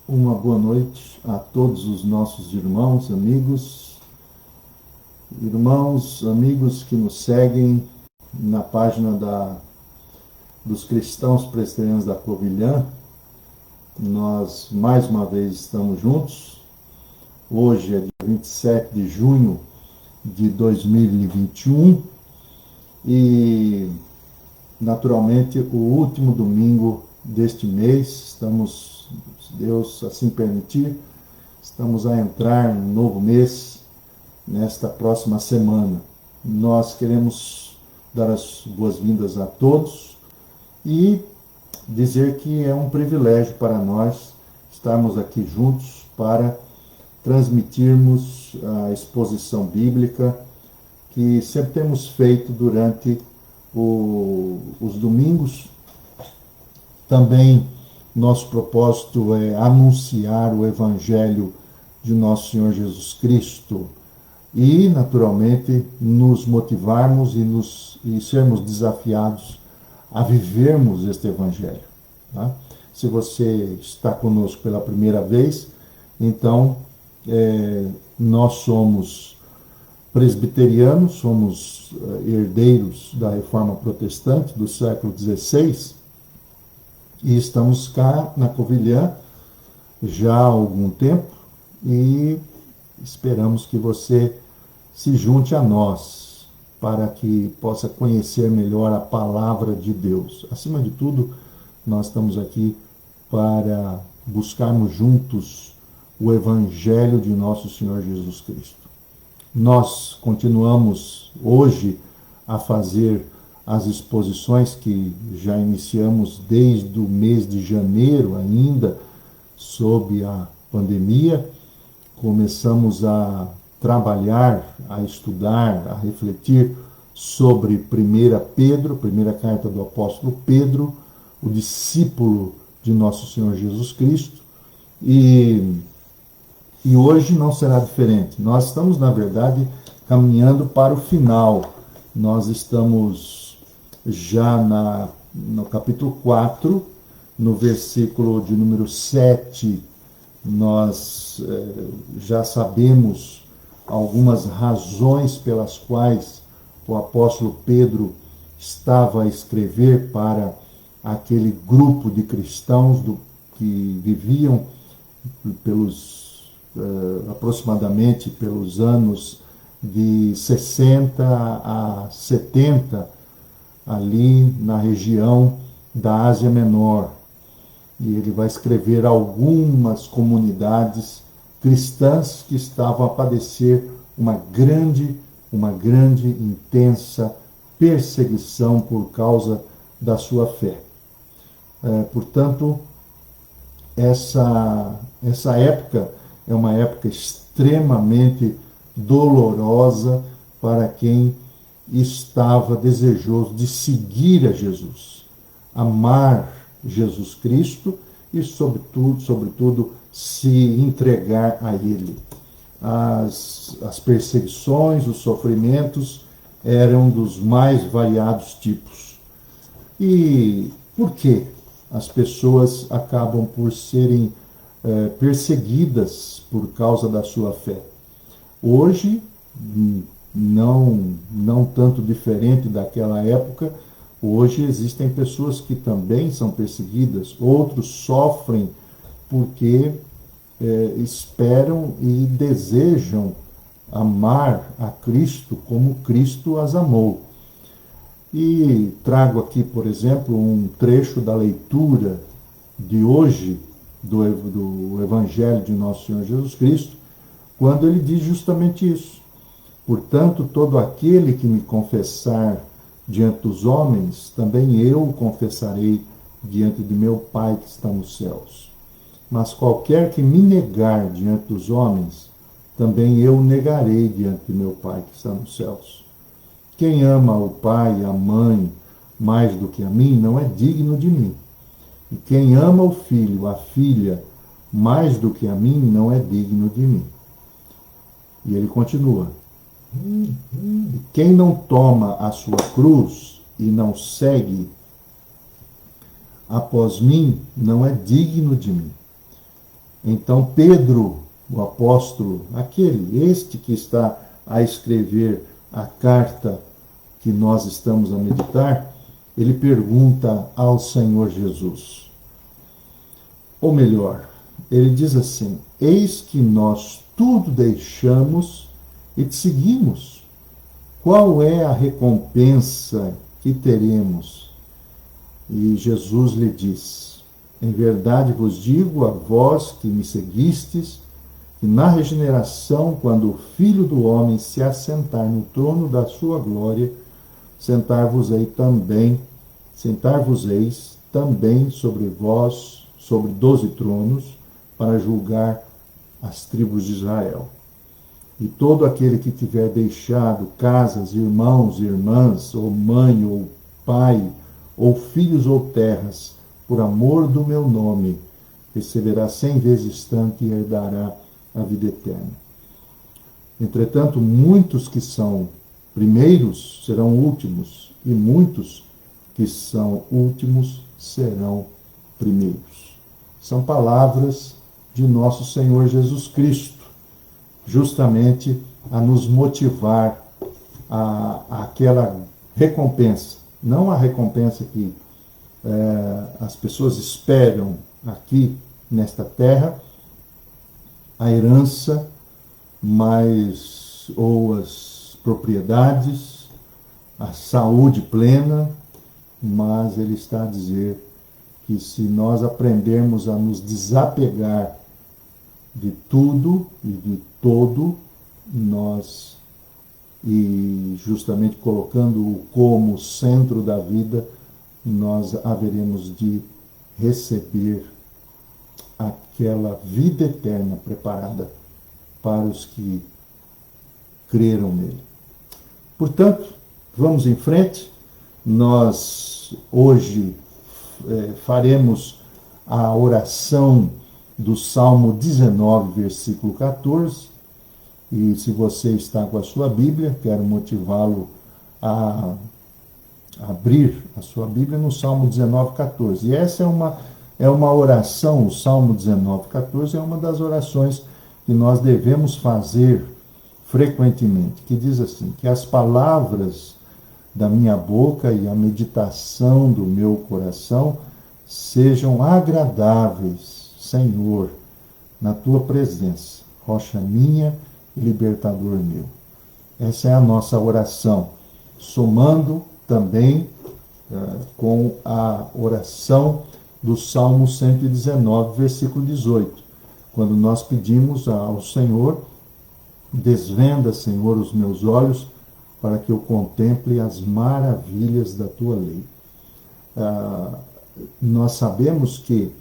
Uma boa noite a todos os nossos irmãos, amigos que nos seguem na página dos cristãos presbiterianos da Covilhã. Nós mais uma vez estamos juntos. Hoje é dia 27 de junho de 2021 e naturalmente o último domingo deste mês. Estamos, se Deus assim permitir, estamos a entrar num novo mês nesta próxima semana. Nós queremos dar as boas-vindas a todos e dizer que é um privilégio para nós estarmos aqui juntos para transmitirmos a exposição bíblica que sempre temos feito durante os domingos. Também nosso propósito é anunciar o Evangelho de nosso Senhor Jesus Cristo e, naturalmente, nos motivarmos e sermos desafiados a vivermos este Evangelho. Tá? Se você está conosco pela primeira vez, então nós somos presbiterianos, somos herdeiros da Reforma Protestante do século XVI e estamos cá na Covilhã já há algum tempo e esperamos que você se junte a nós para que possa conhecer melhor a palavra de Deus. Acima de tudo, nós estamos aqui para buscarmos juntos o Evangelho de nosso Senhor Jesus Cristo. Nós continuamos hoje a fazer as exposições que já iniciamos desde o mês de janeiro ainda, sob a pandemia. Começamos a trabalhar, a estudar, a refletir sobre 1 Pedro, primeira carta do apóstolo Pedro, o discípulo de nosso Senhor Jesus Cristo. E hoje não será diferente. Nós estamos, na verdade, caminhando para o final. Nós estamos já no capítulo 4, no versículo de número 7, nós já sabemos algumas razões pelas quais o apóstolo Pedro estava a escrever para aquele grupo de cristãos que viviam aproximadamente pelos anos de 60 a 70, ali na região da Ásia Menor. E ele vai escrever algumas comunidades cristãs que estavam a padecer uma grande, intensa perseguição por causa da sua fé. Portanto, essa época é uma época extremamente dolorosa para quem estava desejoso de seguir a Jesus, amar Jesus Cristo e, sobretudo, se entregar a Ele. As perseguições, os sofrimentos eram dos mais variados tipos. E por que as pessoas acabam por serem perseguidas por causa da sua fé? Hoje, não tanto diferente daquela época, hoje existem pessoas que também são perseguidas, outros sofrem porque esperam e desejam amar a Cristo como Cristo as amou. E trago aqui, por exemplo, um trecho da leitura de hoje do Evangelho de nosso Senhor Jesus Cristo, quando ele diz justamente isso. Portanto, todo aquele que me confessar diante dos homens, também eu o confessarei diante de meu Pai que está nos céus. Mas qualquer que me negar diante dos homens, também eu o negarei diante de meu Pai que está nos céus. Quem ama o pai e a mãe mais do que a mim, não é digno de mim. E quem ama o filho, a filha, mais do que a mim, não é digno de mim. E ele continua. Quem não toma a sua cruz e não segue após mim, não é digno de mim. Então Pedro, o apóstolo, este que está a escrever a carta que nós estamos a meditar, ele pergunta ao Senhor Jesus. Ou melhor, ele diz assim: eis que nós tudo deixamos e te seguimos. Qual é a recompensa que teremos? E Jesus lhe diz: em verdade vos digo, a vós que me seguistes, que na regeneração, quando o Filho do Homem se assentar no trono da sua glória, sentar-vos-eis também sobre vós, sobre 12 tronos, para julgar as tribos de Israel. E todo aquele que tiver deixado casas, irmãos, irmãs, ou mãe, ou pai, ou filhos ou terras, por amor do meu nome, receberá 100 vezes tanto e herdará a vida eterna. Entretanto, muitos que são primeiros serão últimos, e muitos que são últimos serão primeiros. São palavras de nosso Senhor Jesus Cristo, justamente a nos motivar àquela recompensa. Não a recompensa que as pessoas esperam aqui nesta terra, a herança, ou as propriedades, a saúde plena, mas ele está a dizer que se nós aprendermos a nos desapegar de tudo e de todo, e justamente colocando-o como centro da vida, nós haveremos de receber aquela vida eterna preparada para os que creram nele. Portanto, vamos em frente. Nós hoje faremos a oração do Salmo 19, versículo 14. E se você está com a sua Bíblia, quero motivá-lo a abrir a sua Bíblia no Salmo 19, 14. E essa é uma oração, o Salmo 19, 14 é uma das orações que nós devemos fazer frequentemente, que diz assim: que as palavras da minha boca e a meditação do meu coração sejam agradáveis, Senhor, na tua presença, rocha minha e libertador meu. Essa é a nossa oração, somando também com a oração do Salmo 119, versículo 18, quando nós pedimos ao Senhor: desvenda, Senhor, os meus olhos, para que eu contemple as maravilhas da tua lei. Nós sabemos que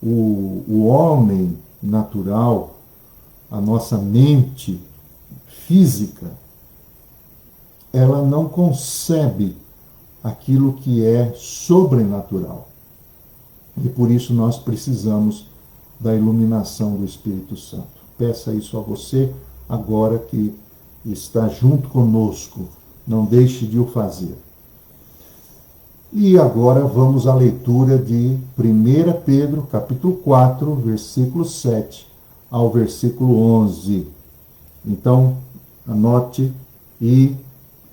o homem natural, a nossa mente física, ela não concebe aquilo que é sobrenatural. E por isso nós precisamos da iluminação do Espírito Santo. Peça isso a você agora que está junto conosco. Não deixe de o fazer. E agora vamos à leitura de 1 Pedro, capítulo 4, versículo 7 ao versículo 11. Então, anote e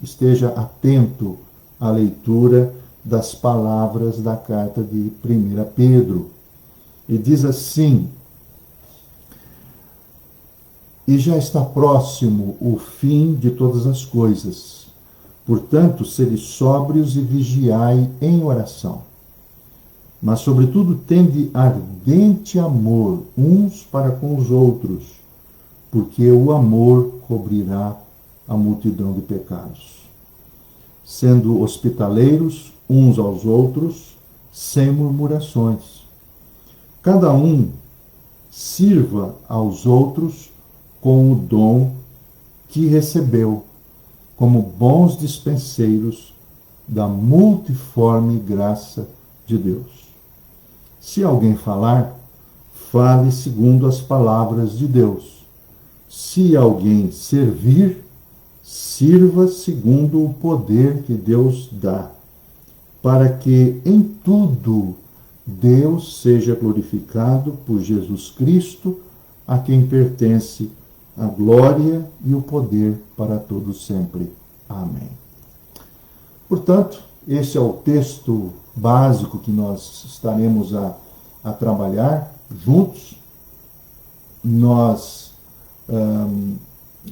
esteja atento à leitura das palavras da carta de 1 Pedro. E diz assim: e já está próximo o fim de todas as coisas. Portanto, sede sóbrios e vigiai em oração. Mas, sobretudo, tende ardente amor uns para com os outros, porque o amor cobrirá a multidão de pecados. Sendo hospitaleiros uns aos outros, sem murmurações. Cada um sirva aos outros com o dom que recebeu, como bons dispenseiros da multiforme graça de Deus. Se alguém falar, fale segundo as palavras de Deus. Se alguém servir, sirva segundo o poder que Deus dá, para que em tudo Deus seja glorificado por Jesus Cristo, a quem pertence a glória e o poder para todos sempre. Amém. Portanto, esse é o texto básico que nós estaremos a trabalhar juntos. Nós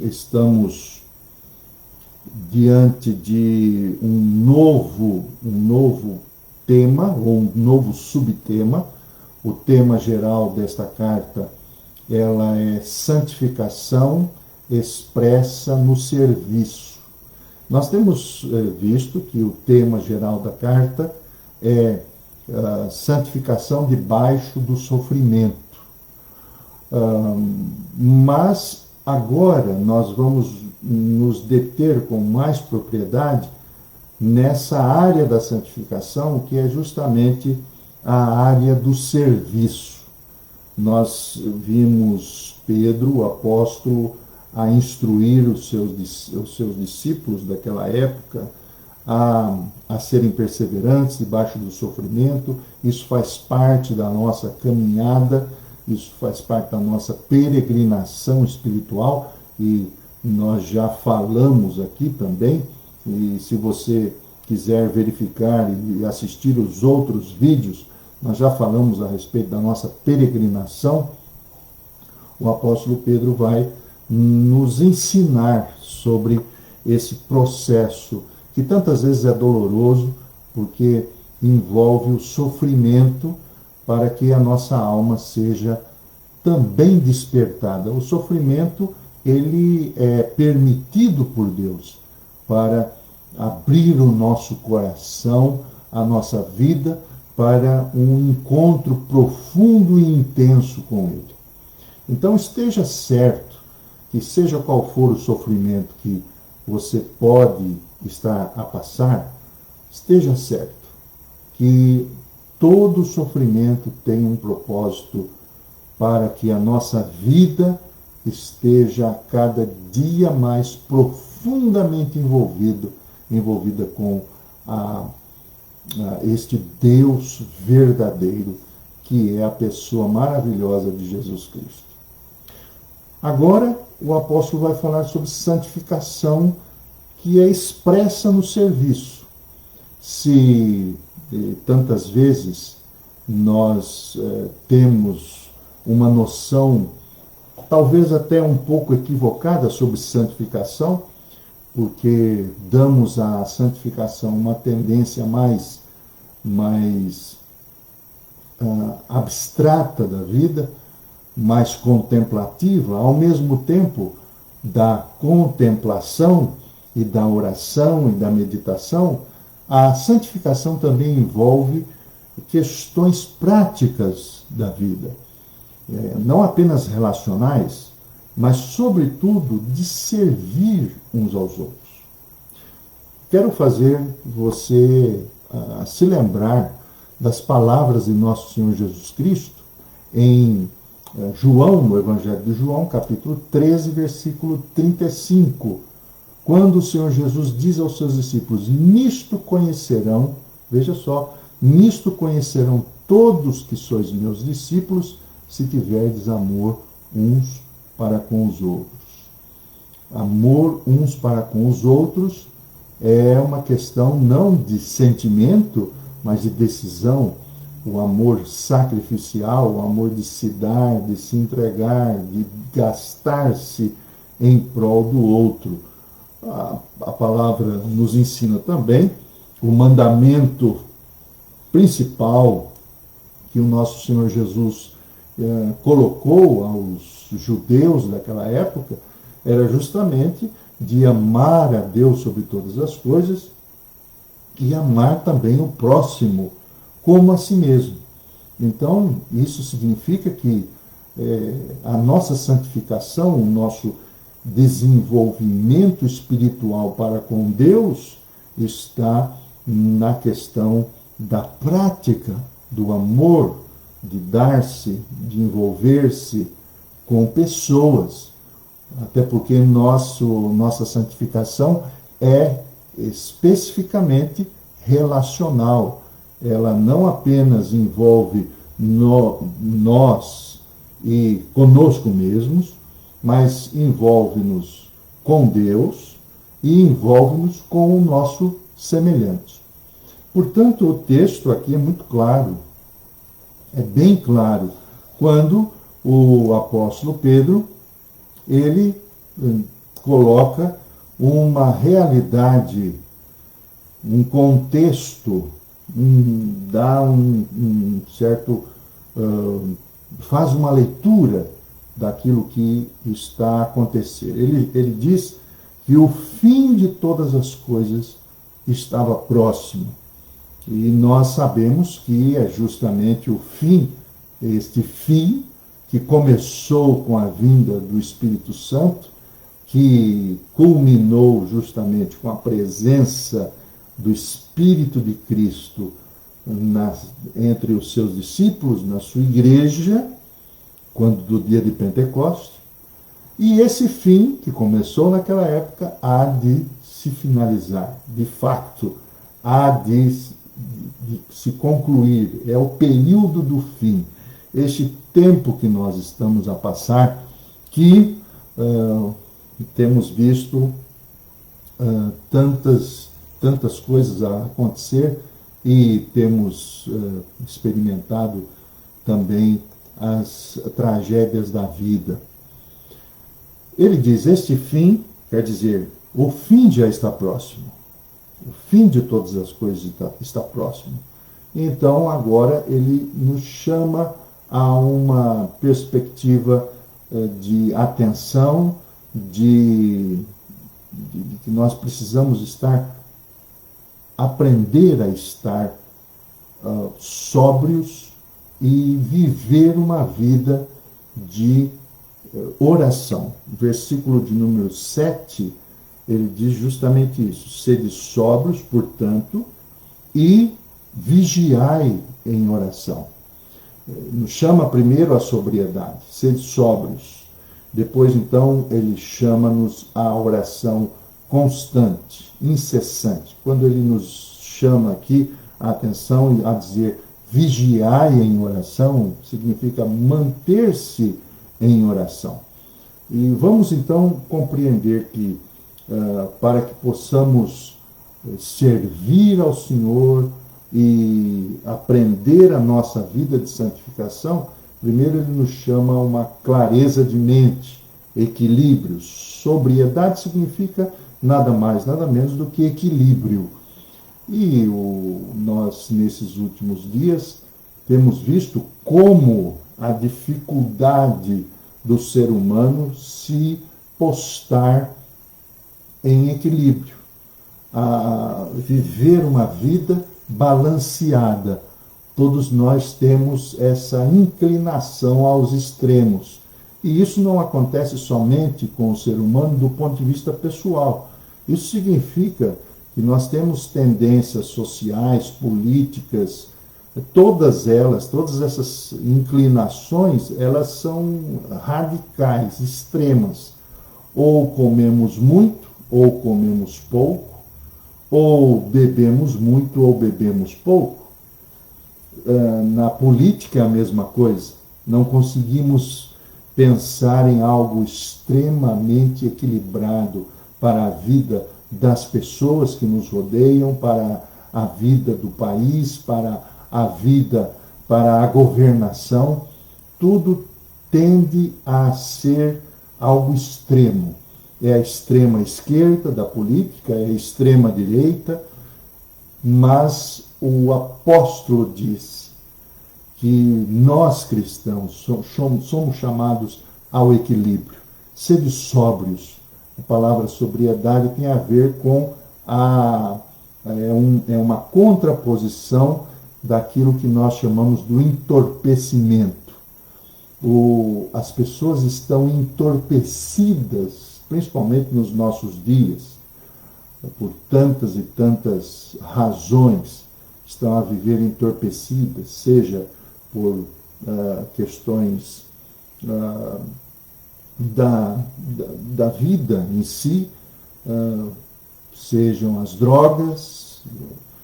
estamos diante de um novo tema, ou um novo subtema. O tema geral desta carta, ela é santificação expressa no serviço. Nós temos visto que o tema geral da carta é santificação debaixo do sofrimento. Mas agora nós vamos nos deter com mais propriedade nessa área da santificação, que é justamente a área do serviço. Nós vimos Pedro, o apóstolo, a instruir os seus discípulos daquela época a serem perseverantes debaixo do sofrimento. Isso faz parte da nossa caminhada, isso faz parte da nossa peregrinação espiritual, e nós já falamos aqui também, e se você quiser verificar e assistir os outros vídeos, nós já falamos a respeito da nossa peregrinação. O apóstolo Pedro vai nos ensinar sobre esse processo, que tantas vezes é doloroso, porque envolve o sofrimento para que a nossa alma seja também despertada. O sofrimento, ele é permitido por Deus para abrir o nosso coração, a nossa vida, para um encontro profundo e intenso com Ele. Então esteja certo que, seja qual for o sofrimento que você pode estar a passar, esteja certo que todo sofrimento tem um propósito para que a nossa vida esteja a cada dia mais profundamente envolvida com este Deus verdadeiro, que é a pessoa maravilhosa de Jesus Cristo. Agora, o apóstolo vai falar sobre santificação, que é expressa no serviço. Se tantas vezes nós temos uma noção, talvez até um pouco equivocada, sobre santificação, porque damos à santificação uma tendência mais abstrata da vida, mais contemplativa, ao mesmo tempo da contemplação e da oração e da meditação. A santificação também envolve questões práticas da vida, não apenas relacionais, mas, sobretudo, de servir uns aos outros. Quero fazer você se lembrar das palavras de nosso Senhor Jesus Cristo em João, no Evangelho de João, capítulo 13, versículo 35, quando o Senhor Jesus diz aos seus discípulos: nisto conhecerão, veja só, nisto conhecerão todos que sois meus discípulos, se tiverdes amor uns para com os outros. Amor uns para com os outros é uma questão não de sentimento, mas de decisão. O amor sacrificial, o amor de se dar, de se entregar, de gastar-se em prol do outro. A palavra nos ensina também o mandamento principal que o nosso Senhor Jesus colocou aos judeus daquela época, era justamente de amar a Deus sobre todas as coisas e amar também o próximo como a si mesmo. Então, isso significa que a nossa santificação, o nosso desenvolvimento espiritual para com Deus está na questão da prática do amor, de dar-se, de envolver-se com pessoas. Até porque nossa santificação é especificamente relacional. ela não apenas envolve nós e conosco mesmos, mas envolve-nos com Deus e envolve-nos com o nosso semelhante. Portanto, o texto aqui é muito claro, é bem claro, quando o apóstolo Pedro, ele coloca uma realidade, um contexto, dá um certo, faz uma leitura daquilo que está a acontecer. Ele diz que o fim de todas as coisas estava próximo. E nós sabemos que é justamente o fim, este fim que começou com a vinda do Espírito Santo, que culminou justamente com a presença do Espírito de Cristo entre os seus discípulos, na sua igreja, quando do dia de Pentecostes. E esse fim, que começou naquela época, há de se finalizar. De fato, há de se concluir. É o período do fim. Este tempo que nós estamos a passar, que temos visto tantas coisas a acontecer e temos experimentado também as tragédias da vida. Ele diz, este fim, quer dizer, o fim já está próximo. O fim de todas as coisas está próximo. Então, agora, ele nos chama a uma perspectiva de atenção, de que nós precisamos aprender a estar sóbrios e viver uma vida de oração. Versículo de número 7, ele diz justamente isso. Sede sóbrios, portanto, e vigiai em oração. Nos chama primeiro a sobriedade, sede sóbrios. Depois, então, ele chama-nos à oração constante, incessante. Quando ele nos chama aqui a atenção a dizer vigiai em oração, significa manter-se em oração. E vamos, então, compreender que para que possamos servir ao Senhor e aprender a nossa vida de santificação, primeiro ele nos chama a uma clareza de mente, equilíbrio. Sobriedade significa nada mais, nada menos do que equilíbrio. E nós, nesses últimos dias, temos visto como a dificuldade do ser humano se postar em equilíbrio, a viver uma vida balanceada. Todos nós temos essa inclinação aos extremos. E isso não acontece somente com o ser humano do ponto de vista pessoal. Isso significa que nós temos tendências sociais, políticas, todas essas inclinações, elas são radicais, extremas. Ou comemos muito, ou comemos pouco, ou bebemos muito, ou bebemos pouco. Na política é a mesma coisa. Não conseguimos pensar em algo extremamente equilibrado para a vida das pessoas que nos rodeiam, para a vida do país, para a vida, para a governação. Tudo tende a ser algo extremo. É a extrema esquerda da política, é a extrema direita, mas o apóstolo diz que nós cristãos somos chamados ao equilíbrio. Sede sóbrios. A palavra sobriedade tem a ver com uma contraposição daquilo que nós chamamos do entorpecimento. As pessoas estão entorpecidas, principalmente nos nossos dias, por tantas e tantas razões, estão a viver entorpecidas, seja por questões da vida em si, sejam as drogas,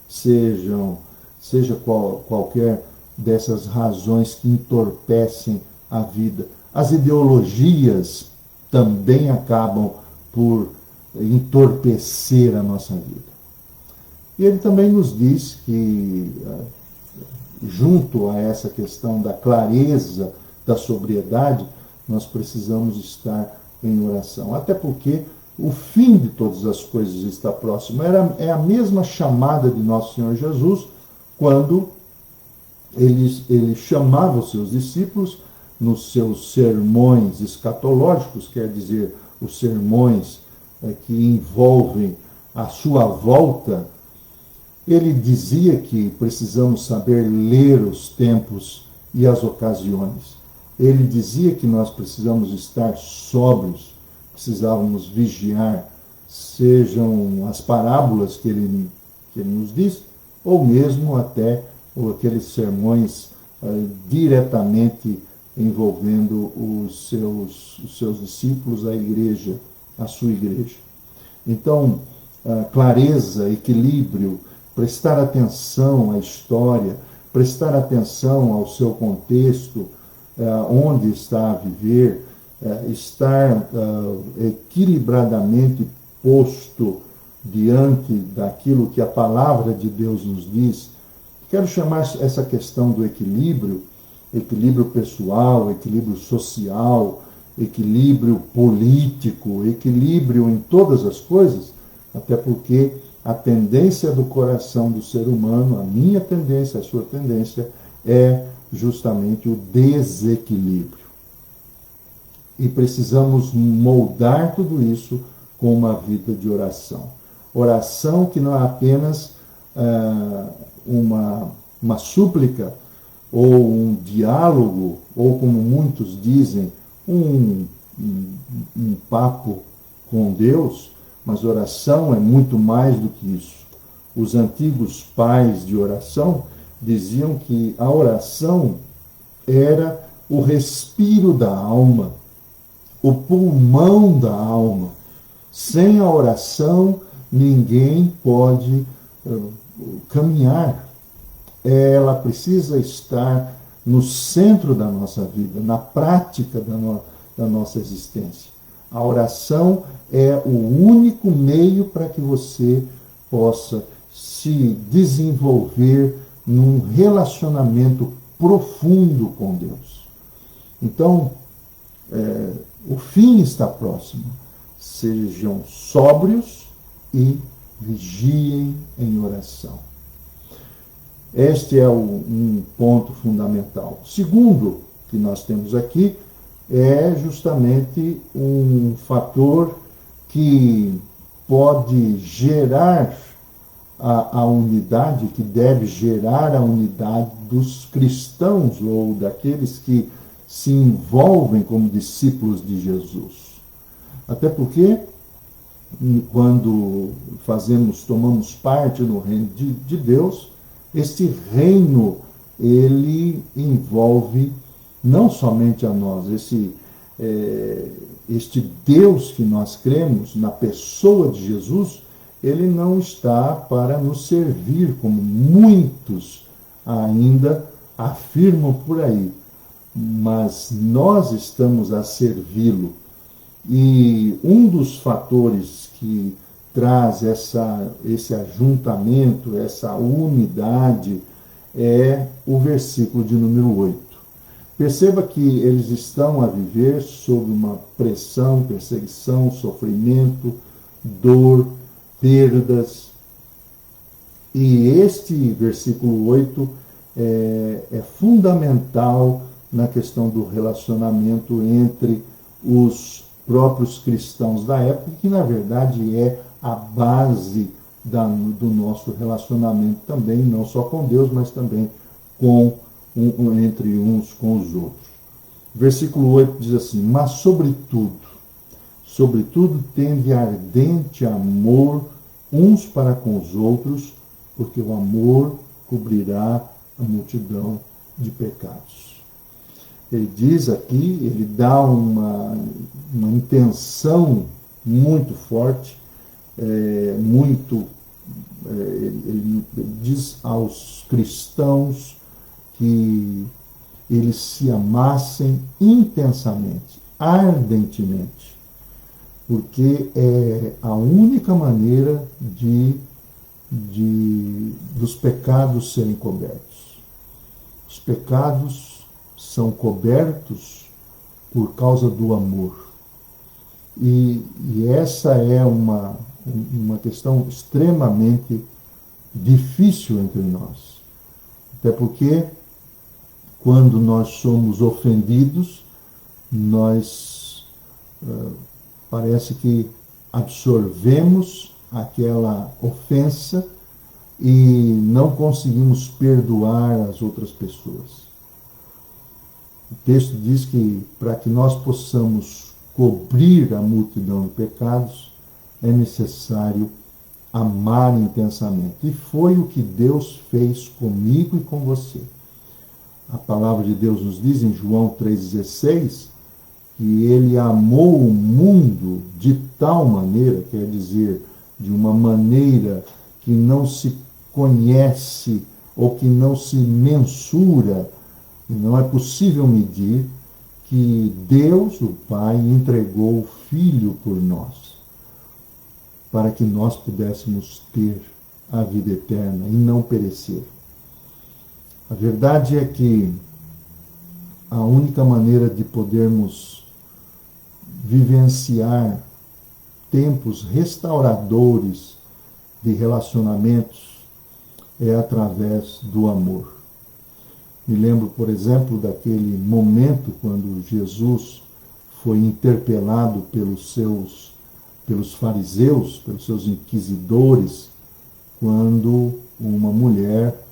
sejam seja qualquer dessas razões que entorpecem a vida. As ideologias também acabam por entorpecer a nossa vida. E ele também nos diz que, junto a essa questão da clareza, da sobriedade, nós precisamos estar em oração. Até porque o fim de todas as coisas está próximo. É a mesma chamada de Nosso Senhor Jesus, quando ele chamava os seus discípulos nos seus sermões escatológicos, quer dizer, os sermões que envolvem a sua volta. Ele dizia que precisamos saber ler os tempos e as ocasiões. Ele dizia que nós precisamos estar sóbrios, precisávamos vigiar, sejam as parábolas que ele nos diz, ou mesmo até aqueles sermões diretamente envolvendo os seus discípulos, a igreja, a sua igreja. Então, clareza, equilíbrio, prestar atenção à história, prestar atenção ao seu contexto, onde está a viver, estar equilibradamente posto diante daquilo que a palavra de Deus nos diz. Quero chamar essa questão do equilíbrio pessoal, equilíbrio social, equilíbrio político, equilíbrio em todas as coisas, até porque a tendência do coração do ser humano, a minha tendência, a sua tendência, é justamente o desequilíbrio. E precisamos moldar tudo isso com uma vida de oração. Oração que não é apenas uma súplica, ou um diálogo, ou como muitos dizem, um papo com Deus, mas oração é muito mais do que isso. Os antigos pais de oração diziam que a oração era o respiro da alma, o pulmão da alma. Sem a oração, ninguém pode caminhar. Ela precisa estar no centro da nossa vida, na prática da nossa existência. A oração é o único meio para que você possa se desenvolver num relacionamento profundo com Deus. Então, o fim está próximo. Sejam sóbrios e vigiem em oração. Este é um ponto fundamental. Segundo que nós temos aqui é justamente um fator que pode gerar a unidade, que deve gerar a unidade dos cristãos ou daqueles que se envolvem como discípulos de Jesus. Até porque, quando tomamos parte no reino de Deus, este reino, ele envolve não somente a nós, este Deus que nós cremos, na pessoa de Jesus, ele não está para nos servir, como muitos ainda afirmam por aí, mas nós estamos a servi-lo. E um dos fatores que traz esse ajuntamento, essa unidade, é o versículo de número 8. Perceba que eles estão a viver sob uma pressão, perseguição, sofrimento, dor, perdas. E este versículo 8 é fundamental na questão do relacionamento entre os próprios cristãos da época, que na verdade é a base do nosso relacionamento também, não só com Deus, mas também entre uns com os outros. Versículo 8 diz assim: mas sobretudo, tende ardente amor uns para com os outros, porque o amor cobrirá a multidão de pecados. Ele diz aqui, ele dá uma intenção muito forte, muito ele diz aos cristãos que eles se amassem intensamente, ardentemente, porque é a única maneira dos pecados serem cobertos. Os pecados são cobertos por causa do amor. E essa é uma questão extremamente difícil entre nós. Até porque, quando nós somos ofendidos, nós parece que absorvemos aquela ofensa e não conseguimos perdoar as outras pessoas. O texto diz que para que nós possamos cobrir a multidão de pecados, é necessário amar intensamente. E foi o que Deus fez comigo e com você. A palavra de Deus nos diz em João 3,16 que ele amou o mundo de tal maneira, quer dizer, de uma maneira que não se conhece ou que não se mensura, e não é possível medir, que Deus, o Pai, entregou o Filho por nós, para que nós pudéssemos ter a vida eterna e não perecer. A verdade é que a única maneira de podermos vivenciar tempos restauradores de relacionamentos é através do amor. Me lembro, por exemplo, daquele momento quando Jesus foi interpelado pelos fariseus, pelos seus inquisidores, quando uma mulher,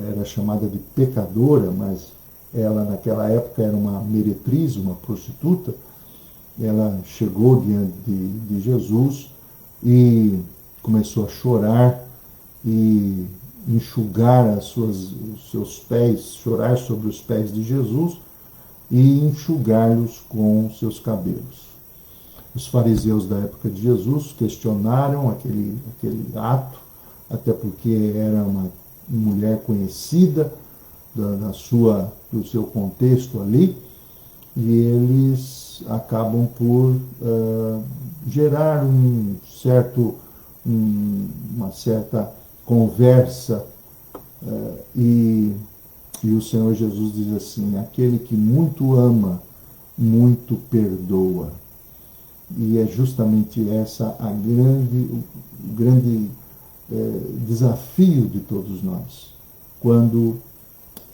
era chamada de pecadora, mas ela naquela época era uma meretriz, uma prostituta, ela chegou diante de Jesus e começou a chorar e enxugar os seus pés, chorar sobre os pés de Jesus e enxugar-los com seus cabelos. Os fariseus da época de Jesus questionaram aquele ato, até porque era uma mulher conhecida do seu contexto ali, e eles acabam por gerar uma certa conversa, e o Senhor Jesus diz assim: aquele que muito ama, muito perdoa. E é justamente essa o grande desafio de todos nós, quando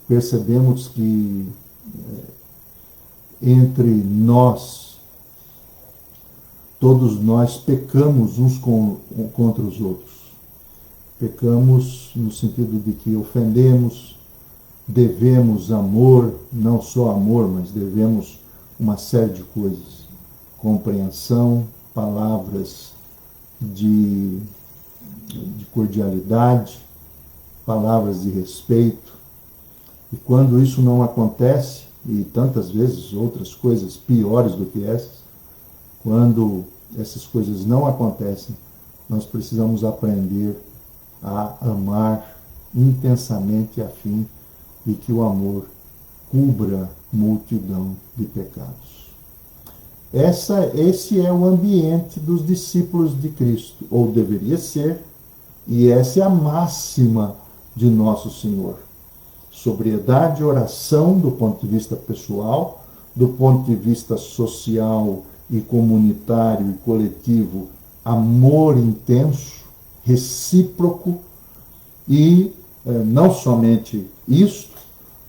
percebemos que entre nós, todos nós pecamos uns contra os outros. Pecamos no sentido de que ofendemos, devemos amor, não só amor, mas devemos uma série de coisas. Compreensão, palavras de cordialidade, palavras de respeito. E quando isso não acontece, e tantas vezes outras coisas piores do que essas, quando essas coisas não acontecem, nós precisamos aprender a amar intensamente a fim de que o amor cubra multidão de pecados. Esse é o ambiente dos discípulos de Cristo, ou deveria ser, e essa é a máxima de Nosso Senhor. Sobriedade e oração do ponto de vista pessoal, do ponto de vista social e comunitário e coletivo, amor intenso, recíproco, e não somente isto,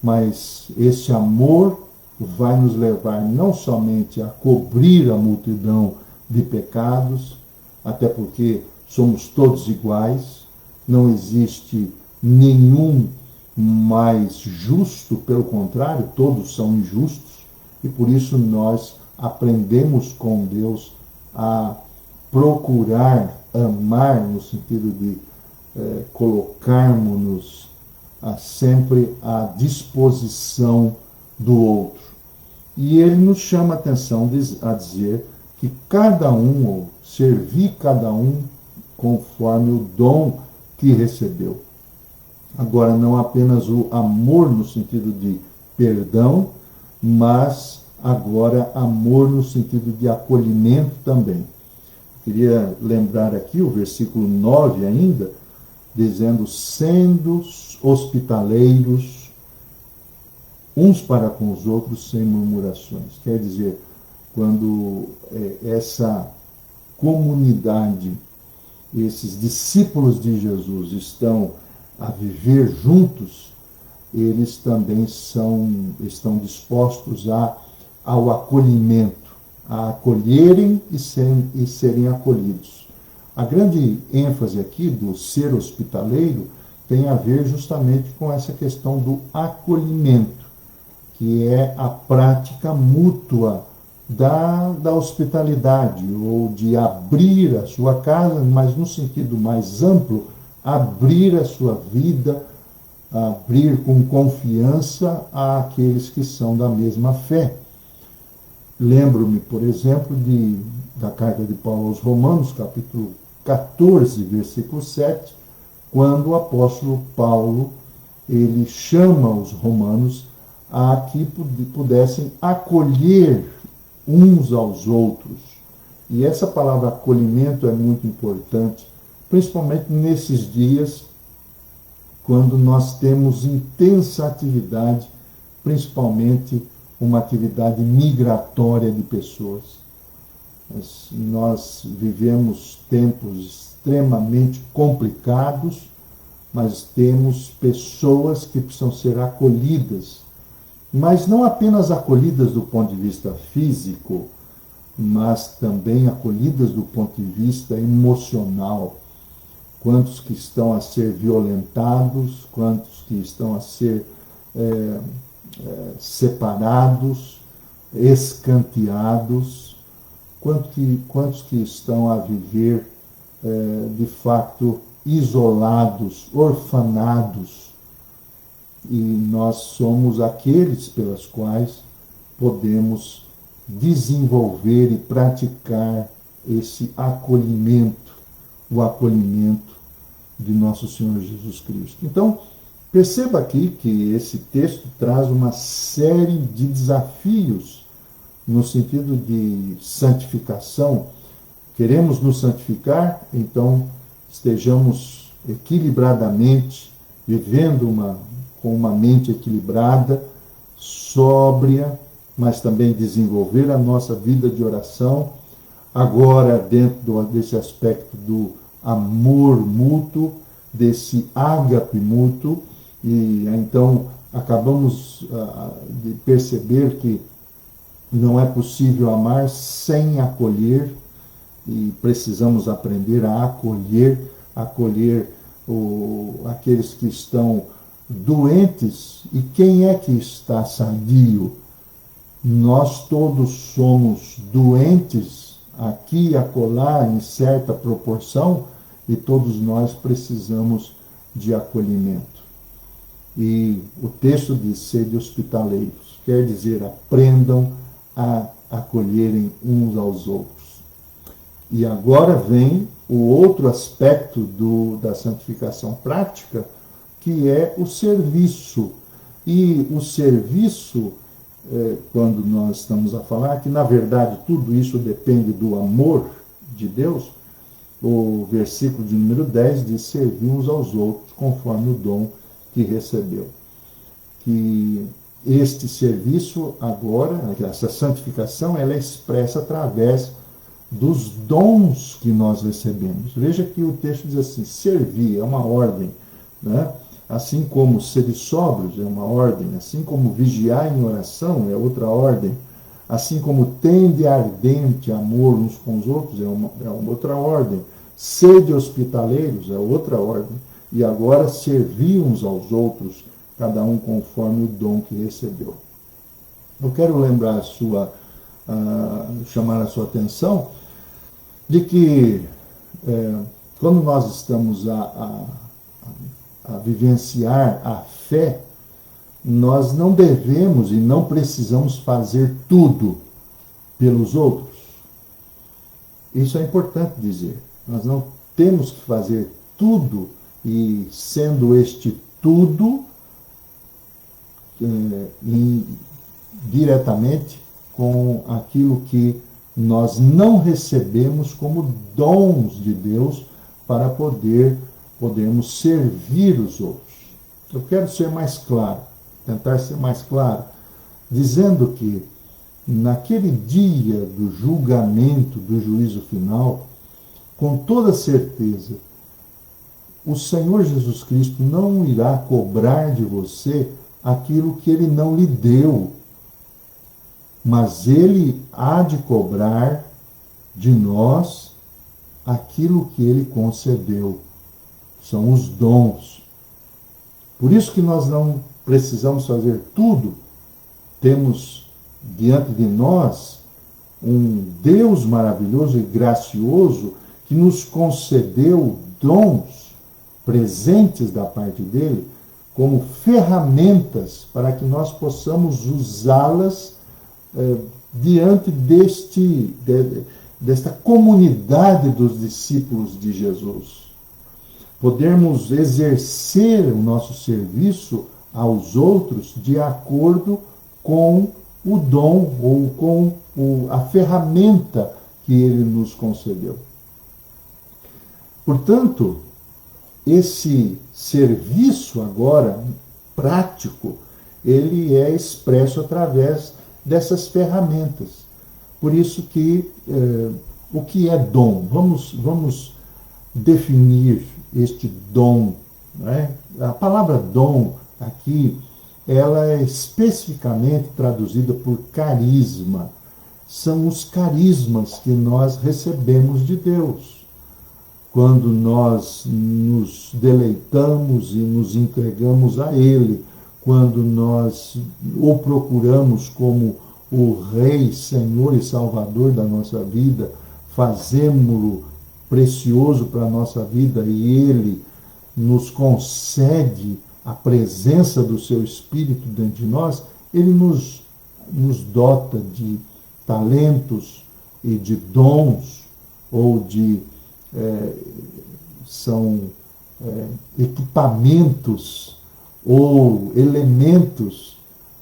mas esse amor vai nos levar não somente a cobrir a multidão de pecados, até porque somos todos iguais, não existe nenhum mais justo, pelo contrário, todos são injustos, e por isso nós aprendemos com Deus a procurar amar, no sentido de colocarmos-nos sempre à disposição do outro. E ele nos chama a atenção a dizer que cada um, ou servir cada um conforme o dom que recebeu. Agora, não apenas o amor no sentido de perdão, mas agora amor no sentido de acolhimento também. Queria lembrar aqui o versículo 9 ainda, dizendo: sendo hospitaleiros uns para com os outros sem murmurações. Quer dizer, quando essa comunidade, esses discípulos de Jesus estão a viver juntos, eles também estão dispostos ao acolhimento, a acolherem e serem acolhidos. A grande ênfase aqui do ser hospitaleiro tem a ver justamente com essa questão do acolhimento, que é a prática mútua da hospitalidade, ou de abrir a sua casa, mas no sentido mais amplo, abrir a sua vida, abrir com confiança àqueles que são da mesma fé. Lembro-me, por exemplo, da carta de Paulo aos Romanos, capítulo 14, versículo 7, quando o apóstolo Paulo ele chama os romanos a que pudessem acolher uns aos outros. E essa palavra acolhimento é muito importante, principalmente nesses dias, quando nós temos intensa atividade, principalmente uma atividade migratória de pessoas. Nós vivemos tempos extremamente complicados, mas temos pessoas que precisam ser acolhidas, mas não apenas acolhidas do ponto de vista físico, mas também acolhidas do ponto de vista emocional. Quantos que estão a ser violentados, quantos que estão a ser separados, escanteados, quantos que estão a viver de fato isolados, orfanados. E nós somos aqueles pelas quais podemos desenvolver e praticar esse acolhimento, o acolhimento de nosso Senhor Jesus Cristo. Então, perceba aqui que esse texto traz uma série de desafios no sentido de santificação. Queremos nos santificar, então estejamos equilibradamente, vivendo com uma mente equilibrada, sóbria, mas também desenvolver a nossa vida de oração, agora dentro desse aspecto do amor mútuo, desse ágape mútuo, e então acabamos de perceber que não é possível amar sem acolher, e precisamos aprender a acolher aqueles que estão doentes. E quem é que está sadio? Nós todos somos doentes aqui e acolá em certa proporção, e todos nós precisamos de acolhimento. E o texto diz: sede hospitaleiros, quer dizer, aprendam a acolherem uns aos outros. E agora vem o outro aspecto da santificação prática, que é o serviço. E o serviço, quando nós estamos a falar que, na verdade, tudo isso depende do amor de Deus, o versículo de número 10 diz: servir uns aos outros conforme o dom que recebeu. Que este serviço agora, essa santificação, ela é expressa através dos dons que nós recebemos. Veja que o texto diz assim: servir é uma ordem, né? Assim como ser sóbrios é uma ordem, assim como vigiar em oração é outra ordem, assim como tende ardente amor uns com os outros é uma outra ordem, sede hospitaleiros é outra ordem, e agora servir uns aos outros, cada um conforme o dom que recebeu. Eu quero lembrar chamar a sua atenção de que quando nós estamos a vivenciar a fé, nós não devemos e não precisamos fazer tudo pelos outros. Isso é importante dizer. Nós não temos que fazer tudo, e sendo este tudo diretamente com aquilo que nós não recebemos como dons de Deus para podermos servir os outros. Eu quero ser mais claro, tentar ser mais claro, dizendo que naquele dia do julgamento, do juízo final, com toda certeza, o Senhor Jesus Cristo não irá cobrar de você aquilo que Ele não lhe deu, mas Ele há de cobrar de nós aquilo que Ele concedeu. São os dons. Por isso que nós não precisamos fazer tudo. Temos diante de nós um Deus maravilhoso e gracioso que nos concedeu dons, presentes da parte dele, como ferramentas para que nós possamos usá-las diante desta comunidade dos discípulos de Jesus. Podermos exercer o nosso serviço aos outros de acordo com o dom ou com a ferramenta que ele nos concedeu. Portanto, esse serviço agora prático, ele é expresso através dessas ferramentas. Por isso que o que é dom? Vamos definir este dom. Né? A palavra dom aqui, ela é especificamente traduzida por carisma. São os carismas que nós recebemos de Deus. Quando nós nos deleitamos e nos entregamos a Ele, quando nós o procuramos como o Rei, Senhor e Salvador da nossa vida, fazemos-lo precioso para a nossa vida e Ele nos concede a presença do seu Espírito dentro de nós, Ele nos dota de talentos e de dons, ou são equipamentos ou elementos,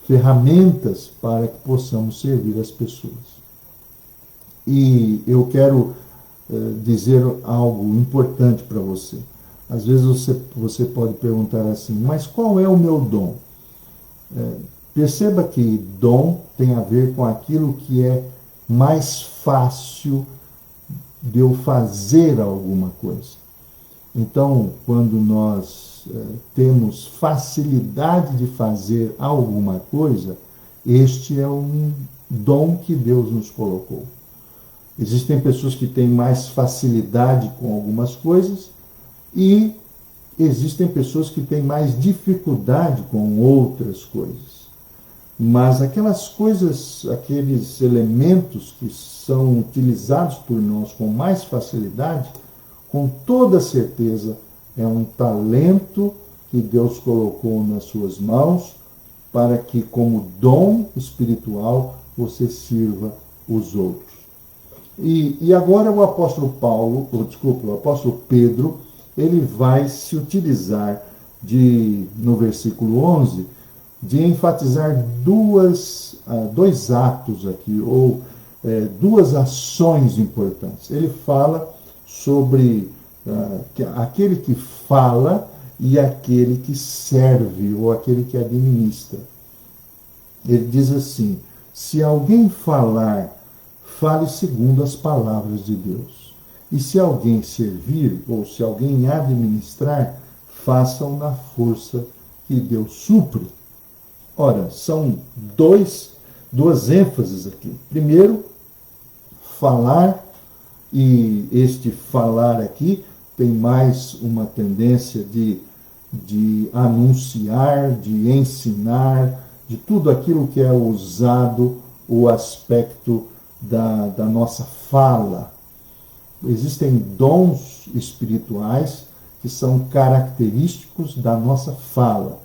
ferramentas para que possamos servir as pessoas. E eu quero dizer algo importante para você. Às vezes você pode perguntar assim, mas qual é o meu dom? Perceba que dom tem a ver com aquilo que é mais fácil de eu fazer alguma coisa. Então, quando nós temos facilidade de fazer alguma coisa, este é um dom que Deus nos colocou. Existem pessoas que têm mais facilidade com algumas coisas e existem pessoas que têm mais dificuldade com outras coisas. Mas aquelas coisas, aqueles elementos que são utilizados por nós com mais facilidade, com toda certeza, é um talento que Deus colocou nas suas mãos para que, como dom espiritual, você sirva os outros. E agora o apóstolo Pedro, ele vai se utilizar no versículo 11, de enfatizar dois atos aqui, ou duas ações importantes. Ele fala sobre aquele que fala e aquele que serve, ou aquele que administra. Ele diz assim, se alguém falar, fale segundo as palavras de Deus. E se alguém servir, ou se alguém administrar, façam na força que Deus supre. Ora, são duas ênfases aqui. Primeiro, falar, e este falar aqui tem mais uma tendência de anunciar, de ensinar, de tudo aquilo que é usado, o aspecto da nossa fala. Existem dons espirituais que são característicos da nossa fala.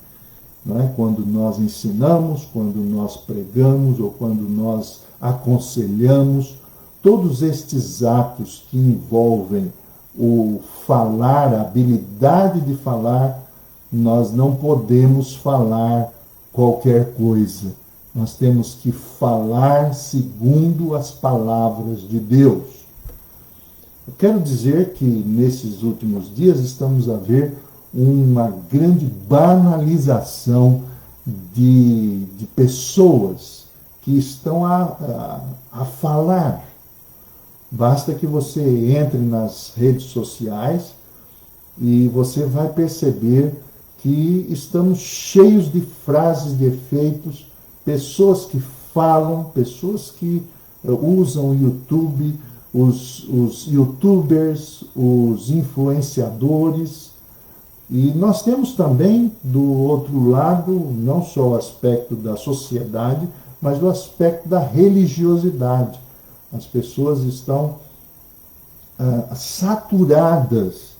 Não é? Quando nós ensinamos, quando nós pregamos ou quando nós aconselhamos, todos estes atos que envolvem o falar, a habilidade de falar, nós não podemos falar qualquer coisa. Nós temos que falar segundo as palavras de Deus. Eu quero dizer que nesses últimos dias estamos a ver uma grande banalização de pessoas que estão a falar. Basta que você entre nas redes sociais e você vai perceber que estamos cheios de frases de efeitos, pessoas que falam, pessoas que usam o YouTube, os youtubers, os influenciadores. E nós temos também, do outro lado, não só o aspecto da sociedade, mas o aspecto da religiosidade. As pessoas estão saturadas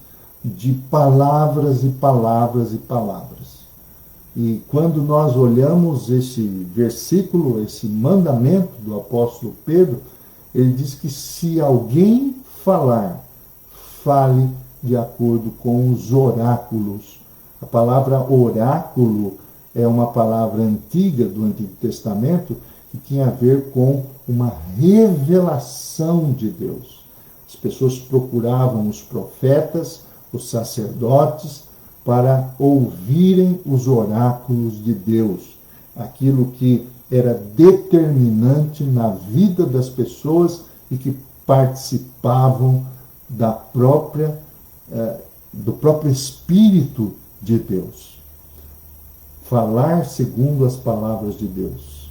de palavras e palavras e palavras. E quando nós olhamos esse versículo, esse mandamento do apóstolo Pedro, ele diz que se alguém falar, fale de acordo com os oráculos. A palavra oráculo é uma palavra antiga do Antigo Testamento que tinha a ver com uma revelação de Deus. As pessoas procuravam os profetas, os sacerdotes, para ouvirem os oráculos de Deus, aquilo que era determinante na vida das pessoas e que participavam do próprio Espírito de Deus. Falar segundo as palavras de Deus.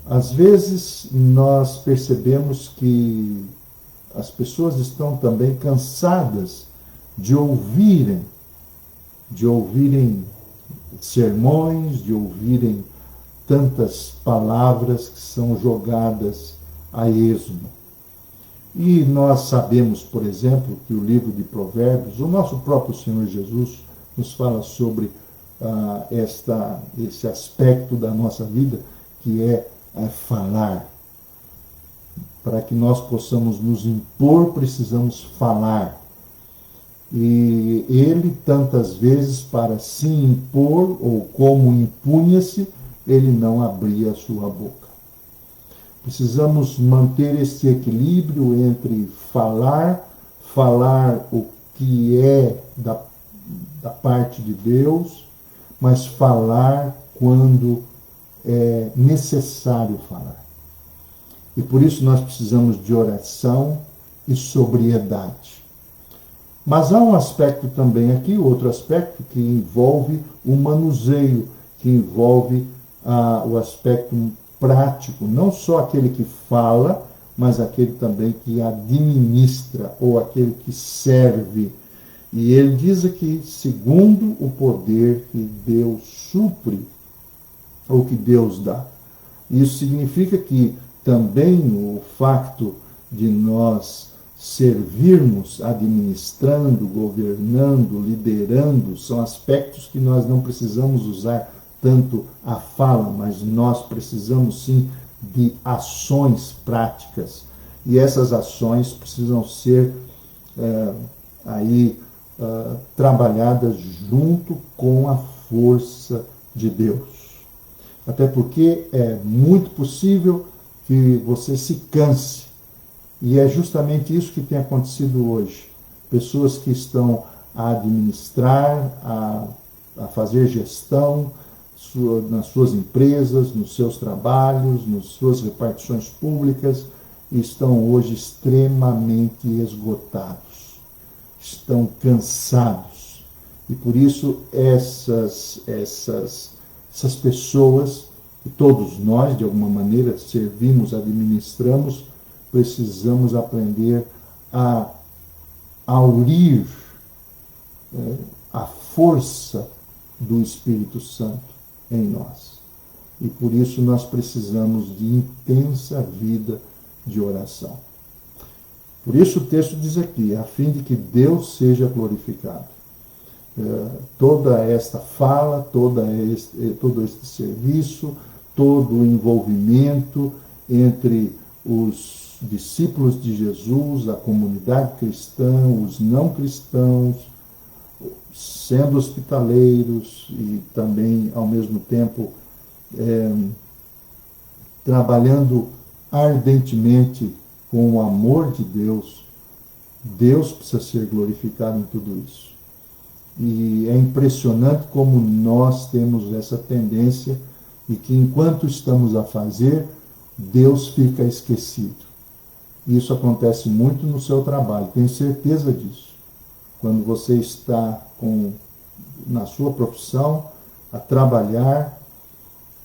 Às vezes nós percebemos que as pessoas estão também cansadas de ouvirem sermões, de ouvirem tantas palavras que são jogadas a esmo. E nós sabemos, por exemplo, que o livro de Provérbios, o nosso próprio Senhor Jesus nos fala sobre esse aspecto da nossa vida, que é falar. Para que nós possamos nos impor, precisamos falar. E ele, tantas vezes, para se impor, ou como impunha-se, ele não abria a sua boca. Precisamos manter esse equilíbrio entre falar o que é da parte de Deus, mas falar quando é necessário falar. E por isso nós precisamos de oração e sobriedade. Mas há um aspecto também aqui, outro aspecto, que envolve o manuseio, que envolve o aspecto prático, não só aquele que fala, mas aquele também que administra, ou aquele que serve. E ele diz aqui, segundo o poder que Deus supre, ou que Deus dá. Isso significa que também o facto de nós servirmos, administrando, governando, liderando, são aspectos que nós não precisamos usar tanto a fala, mas nós precisamos sim de ações práticas. E essas ações precisam ser trabalhadas junto com a força de Deus. Até porque é muito possível que você se canse. E é justamente isso que tem acontecido hoje. Pessoas que estão a administrar, a fazer gestão nas suas empresas, nos seus trabalhos, nas suas repartições públicas, estão hoje extremamente esgotados. Estão cansados. E por isso essas pessoas, que todos nós, de alguma maneira, servimos, administramos, precisamos aprender a aurir a força do Espírito Santo em nós. E por isso nós precisamos de intensa vida de oração. Por isso o texto diz aqui, a fim de que Deus seja glorificado. Toda esta fala, todo este serviço, todo o envolvimento entre os os discípulos de Jesus, a comunidade cristã, os não cristãos, sendo hospitaleiros e também, ao mesmo tempo, trabalhando ardentemente com o amor de Deus, Deus precisa ser glorificado em tudo isso. E é impressionante como nós temos essa tendência e que enquanto estamos a fazer, Deus fica esquecido. Isso acontece muito no seu trabalho, tenho certeza disso. Quando você está na sua profissão, a trabalhar,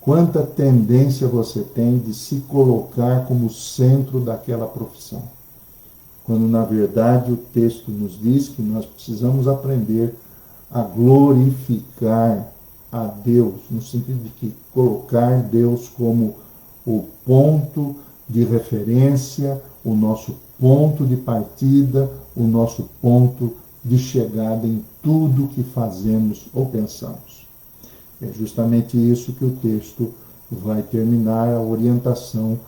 quanta tendência você tem de se colocar como centro daquela profissão. Quando, na verdade, o texto nos diz que nós precisamos aprender a glorificar a Deus, no sentido de que colocar Deus como o ponto de referência, o nosso ponto de partida, o nosso ponto de chegada em tudo que fazemos ou pensamos. É justamente isso que o texto vai terminar, a orientação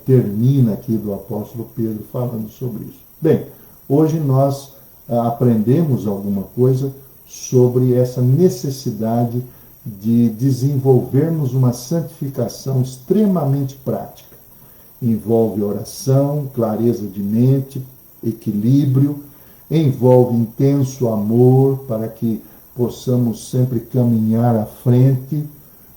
termina aqui do apóstolo Pedro falando sobre isso. Bem, hoje nós aprendemos alguma coisa sobre essa necessidade de desenvolvermos uma santificação extremamente prática. Envolve oração, clareza de mente, equilíbrio, envolve intenso amor para que possamos sempre caminhar à frente,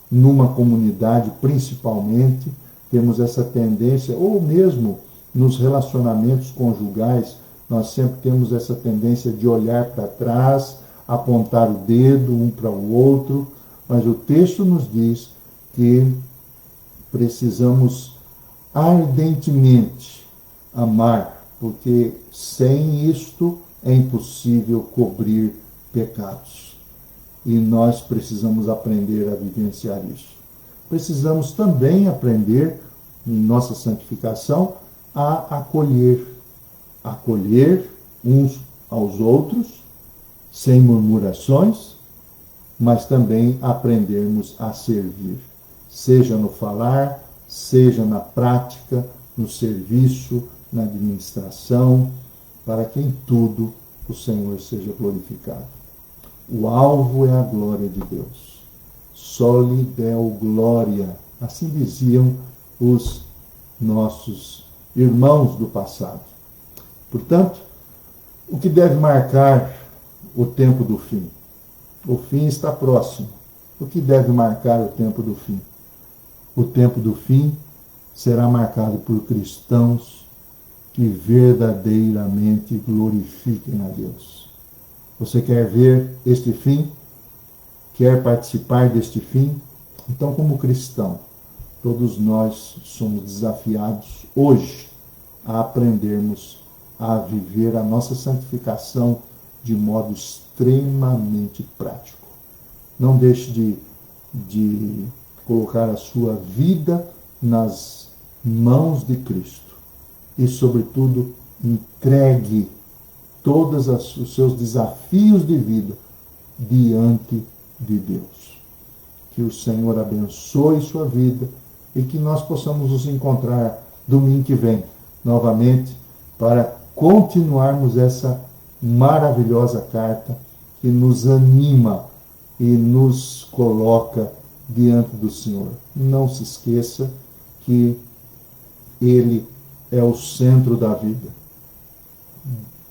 numa comunidade principalmente, temos essa tendência, ou mesmo nos relacionamentos conjugais, nós sempre temos essa tendência de olhar para trás, apontar o dedo um para o outro, mas o texto nos diz que precisamos ardentemente amar, porque sem isto é impossível cobrir pecados. E nós precisamos aprender a vivenciar isso. Precisamos também aprender, em nossa santificação, a acolher uns aos outros, sem murmurações, mas também aprendermos a servir, seja no falar, seja na prática, no serviço, na administração, para que em tudo o Senhor seja glorificado. O alvo é a glória de Deus. Soli Deo Glória, assim diziam os nossos irmãos do passado. Portanto, o que deve marcar o tempo do fim? O fim está próximo. O que deve marcar o tempo do fim? O tempo do fim será marcado por cristãos que verdadeiramente glorifiquem a Deus. Você quer ver este fim? Quer participar deste fim? Então, como cristão, todos nós somos desafiados hoje a aprendermos a viver a nossa santificação de modo extremamente prático. Não deixe de colocar a sua vida nas mãos de Cristo e, sobretudo, entregue todos os seus desafios de vida diante de Deus. Que o Senhor abençoe sua vida e que nós possamos nos encontrar domingo que vem, novamente, para continuarmos essa maravilhosa carta que nos anima e nos coloca diante do Senhor. Não se esqueça que Ele é o centro da vida.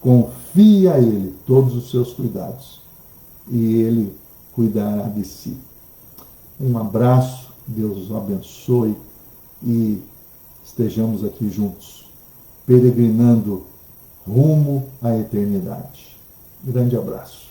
Confie a Ele todos os seus cuidados e Ele cuidará de si. Um abraço, Deus os abençoe e estejamos aqui juntos, peregrinando rumo à eternidade. Grande abraço.